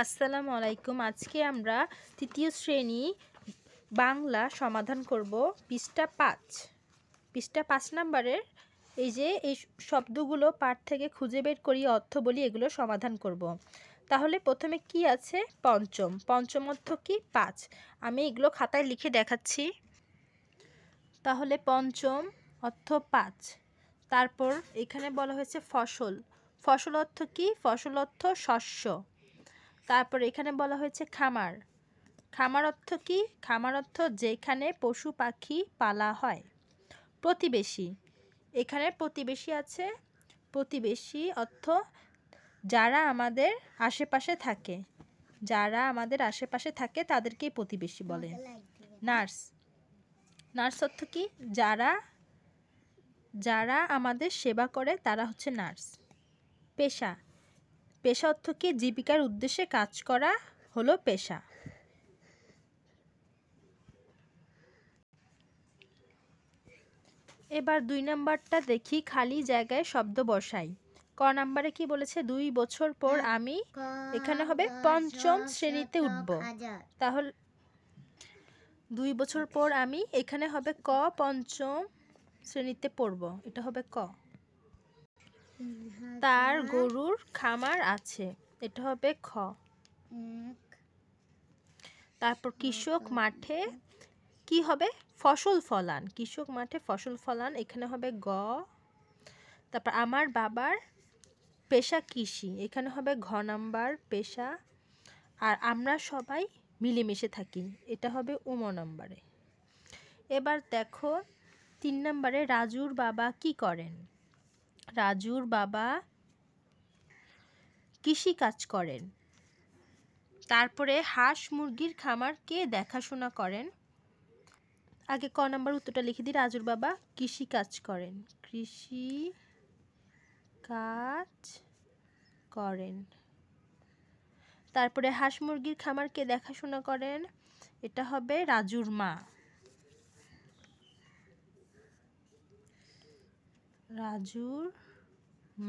আসসালামু আলাইকুম। আজকে আমরা তৃতীয় শ্রেণী বাংলা সমাধান করব পৃষ্ঠা 5 নম্বরের এই শব্দগুলো পাঠ থেকে খুঁজে বের করি অর্থ বলি, এগুলো সমাধান করব। তাহলে প্রথমে কি আছে? পঞ্চম অর্থ কি? 5। আমি এগুলো খাতায় লিখে দেখাচ্ছি। তাহলে পঞ্চম অর্থ 5। তারপর এখানে বলা হয়েছে ফসল অর্থ কি? ফসল অর্থ শস্য। তারপর এখানে বলা হয়েছে খামার অর্থ কি? খামার অর্থ যেখানে পশু পাখি পালা হয়। প্রতিবেশী, এখানে প্রতিবেশী আছে। প্রতিবেশী অর্থ যারা আমাদের আশেপাশে থাকে তাদেরকেই প্রতিবেশী বলে। নার্স অর্থ কি? যারা আমাদের সেবা করে তারা হচ্ছে নার্স। পেশা অর্থ কি? জীবিকার উদ্দেশ্যে কাজ করা হলো পেশা। এবার 2 নাম্বারটা দেখি, খালি জায়গায় শব্দ বসাই। ক নাম্বারে কি বলেছে? 2 বছর পর আমি, এখানে হবে পঞ্চম শ্রেণীতে উঠব। তাহলে 2 বছর পর আমি, এখানে হবে ক, পঞ্চম শ্রেণীতে পড়ব, এটা হবে ক। তার গরুর খামার আছে, এটা হবে খ। তারপর কৃষক মাঠে কি হবে? ফসল ফলান। কৃষক মাঠে ফসল ফলান, এখানে হবে গ। তারপর আমার বাবার পেশা কৃষি, এখানে হবে ঘ নাম্বার পেশা। আর আমরা সবাই মিলেমিশে থাকি, এটা হবে উম নাম্বারে। এবার দেখো 3 নাম্বারে রাজুর বাবা কি করেন? রাজুর বাবা কৃষি কাজ করেন। তারপরে হাঁস মুরগির খামার কে দেখাশোনা করেন? আগে ক নাম্বার উত্তরটা লিখে দিই। রাজুর বাবা কৃষি কাজ করেন। তারপরে হাঁস মুরগির খামার কে দেখাশোনা করেন? এটা হবে রাজুর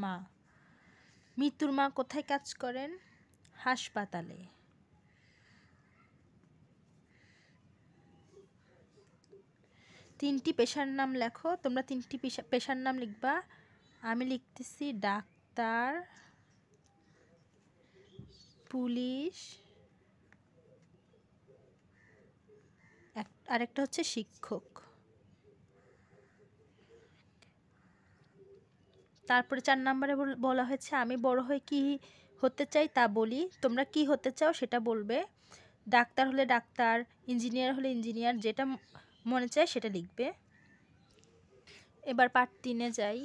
মা। মৃত্যুর মা কোথায় কাজ করেন? হাসপাতালে। তিনটি পেশার নাম লেখো। তোমরা 3টি পেশার নাম লিখবা। আমি লিখতেছি ডাক্তার, পুলিশ, আরেকটা হচ্ছে শিক্ষক। তারপরে 4 নম্বরে বলা হয়েছে আমি বড় হয়ে কি হতে চাই তা বলি। তোমরা কি হতে চাও সেটা বলবে। ডাক্তার হলে ডাক্তার, ইঞ্জিনিয়ার হলে ইঞ্জিনিয়ার, যেটা মনে চায় সেটা লিখবে। এবার পার্ট 3-এ যাই।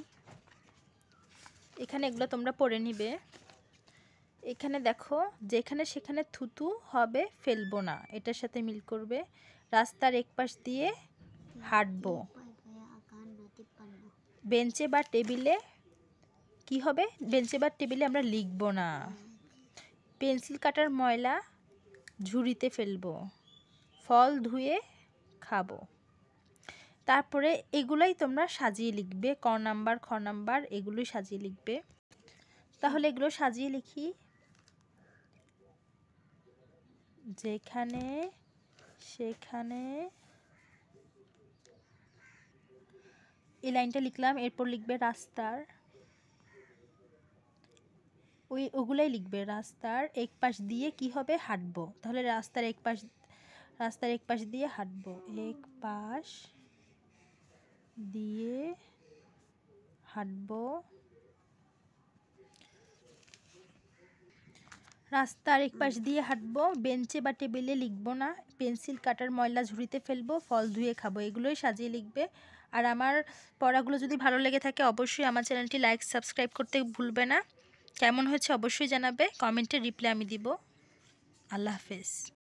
এখানে এগুলো তোমরা পড়ে নিবে। এখানে দেখো, যেখানে সেখানে থুতু হবে ফেলবো না, এটার সাথে মিল করবে। রাস্তার এক পাশ দিয়ে হাঁটবো। বেঞ্চে বা টেবিলে কি হবে? বেঞ্চে বা টেবিলে আমরা লিখবো না। পেন্সিল কাটার ময়লা ঝুড়িতে ফেলবো। ফল ধুয়ে খাবো। তারপরে এগুলাই তোমরা সাজিয়ে লিখবে। ক নাম্বার, খ নাম্বার এগুলোই সাজিয়ে লিখবে। তাহলে এগুলো সাজিয়ে লিখি। যেখানে সেখানে, এই লাইনটা লিখলাম। এরপর লিখবে রাস্তার, ওগুলাই লিখবে। রাস্তার এক পাশ দিয়ে কি হবে? হাঁটবো। তাহলে রাস্তার এক পাশ দিয়ে হাঁটবো। এক পাশ দিয়ে হাঁটবো। রাস্তার এক পাশ দিয়ে হাঁটবো। বেঞ্চে বা টেবিলে লিখবো না। পেন্সিল কাটার ময়লা ঝুড়িতে ফেলবো। ফল ধুয়ে খাবো। এগুলোই সাজিয়ে লিখবে। আর আমার পড়াগুলো যদি ভালো লেগে থাকে অবশ্যই আমার চ্যানেলটি লাইক সাবস্ক্রাইব করতে ভুলবে না। কেমন হয়েছে অবশ্যই জানাবে। কমেন্টে রিপ্লাই আমি দিব। আল্লাহ হাফেজ।